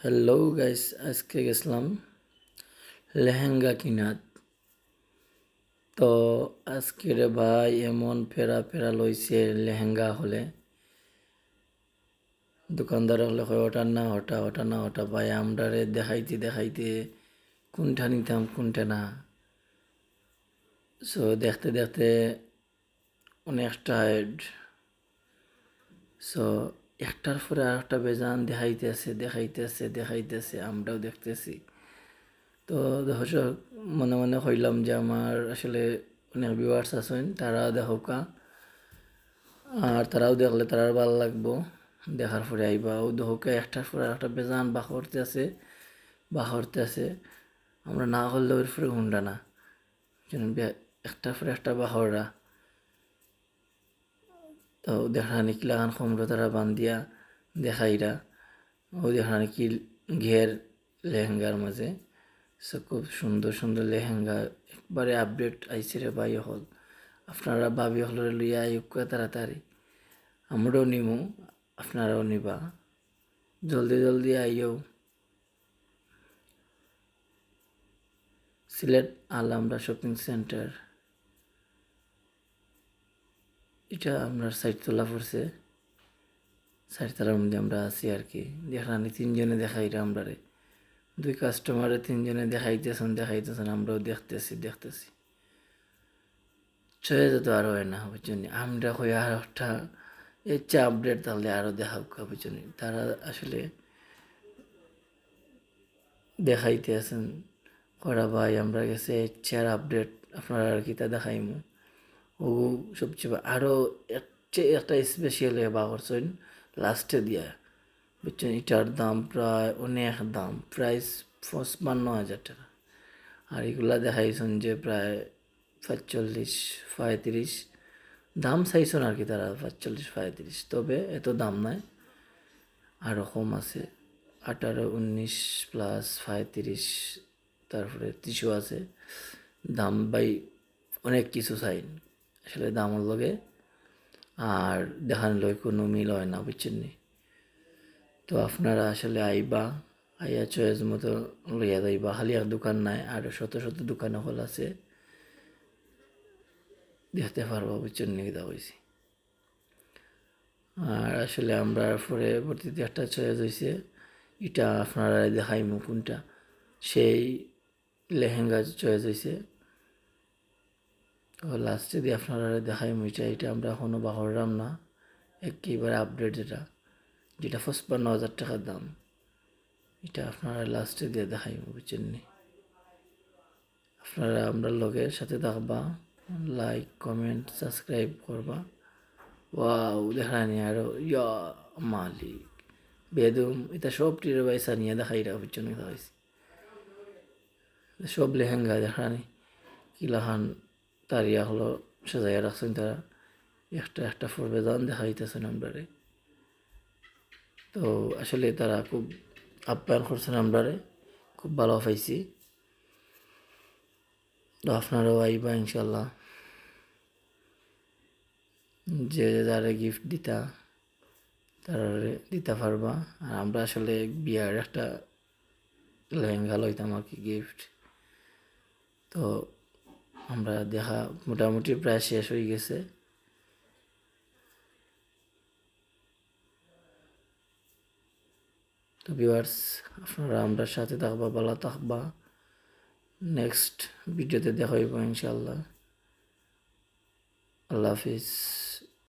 Hello guys, আজকে গেছিলাম লেহেঙ্গা কিনাত। তো আজকে রে ভাই এমন ফেরা ফেরা লইছে লেহেঙ্গা হলে দোকানদার হলে কয় ওটা না ওটা ওটা না ওটা ভাই আমরারে দেখাইতে দেখাইতে কোনটা নিতাম কোনটা না। সো দেখতে দেখতে অনেক টায়ার্ড। সো একটার পরে আর একটা বেজান দেখাইতেছে আমরাও দেখতেছি। তো দর্শক মনে মনে হইলাম যে আমার আসলে অনেক ভিউয়ার্স আছেন, তারা দেখোকা আর তারাও দেখলে তারার ভালো লাগবো। দেখার পরে আইবা ও দেখোকা একটার পরে একটা বেজান বাহরতে আছে। আমরা না করলে ওর পরে হুন্ডা না, একটার পরে একটা বাহররা। তো দেখানি কি লাগান কমরো তারা বান্ধিয়া দেখাইরা ও দেখানি কি ঘের লেহেঙ্গার মাঝে। সো খুব সুন্দর সুন্দর লেহেঙ্গা একবারে আপডেট আইসে রে ভাই হল। আপনারা ভাবি হলরে লইয়া আইকা তাড়াতাড়ি, আমরাও নিমু, আপনারাও নিবা, জলদি জলদি আইও। সিলেট আলামরা শপিং সেন্টার, এটা আপনার সাইড তোলা পড়ছে, সাইড তলার মধ্যে আমরা আছি আর কি। দেখানি তিনজনে দেখাইরা আমরারে, দুই কাস্টমারে তিনজনে দেখাইতেছেন আমরাও দেখতেছি। চলে যেত আরো হয় না বুঝছেন, আমরা কই আর একটা এর চেয়ে আপডেট তাহলে আরো দেখাও বুঝছেন। তারা আসলে দেখাইতে আছেন করা ভাই আমরা গেছে এর চেয়ে আপডেট আপনারা আর কি তা দেখাইমু। ও সবচেয়ে আরো এর চেয়ে একটা স্পেশাল বা করছেন লাস্টে দিয়া বুঝছেন। এটার দাম প্রায় অনেক দাম, প্রাইস 55,000 টাকা। আর এগুলা দেখাইছেন যে প্রায় 45-35 দাম চাইছেন আর কি তারা, 45-35, তবে এত দাম নাই, আরও কম আছে 18-19 প্লাস 35, তারপরে 30 আছে। দাম ভাই অনেক কিছু চাই আসলে দামের লগে আর দেখানোর লগে কোনো মিল হয় না বুঝছেন নি। তো আপনারা আসলে আইবা, আইয়া চয়েস মতো লইয়া যাইবা। খালি এক দোকান নাই, আরও শত শত দোকান হল আছে, দেখতে পারবা বুঝছেন নি কিতা কইছি। আর আসলে আমরা পরবর্তীতে একটা চয়েস হয়েছে, এটা আপনারা দেখাইমু কোনটা, সেই লেহেঙ্গা চয়েস হয়েছে। তো লাস্টে দিয়ে আপনারা দেখাইমু এটা আমরা এখনও বাহরাম না, একেবারে আপডেট যেটা যেটা 55,000 টাকার দাম, এটা আপনারা লাস্টে দিয়ে দেখাইমু বুঝছেন নি। আপনারা আমরা লগের সাথে থাকবা, লাইক কমেন্ট সাবস্ক্রাইব করবা। ওয়াও দেখানি আরো ইয়া মালিক বেদম, এটা সব টিরে পয়সা নিয়ে দেখাইরা বুঝছেন কথা হয়েছে। সব লেহেঙ্গা দেখানি কিলাহান তারিয়া হলো সাজাইয়া রাখছেন তারা, একটা একটা পড়বে দান দেখাইতেছেন আমরারে। তো আসলে তারা খুব আপ্যায়ন করছেন আমরারে, খুব ভালো পাইছি। তো আপনারাও আইবা ইনশাল্লাহ, যে যারে গিফট দিতা তারা দিতে পারবা। আর আমরা আসলে বিয়ার একটা লেহেঙ্গা লইতাম আর কি গিফট। তো আমরা দেখা মোটামুটি প্রায় শেষ হয়ে গেছে। তো ভিউয়ার্স আপনারা আমরা সাথে থাকবা, ভালো থাকবা, নেক্সট ভিডিওতে দেখা হইব ইনশাল্লাহ। আল্লাহ হাফিজ।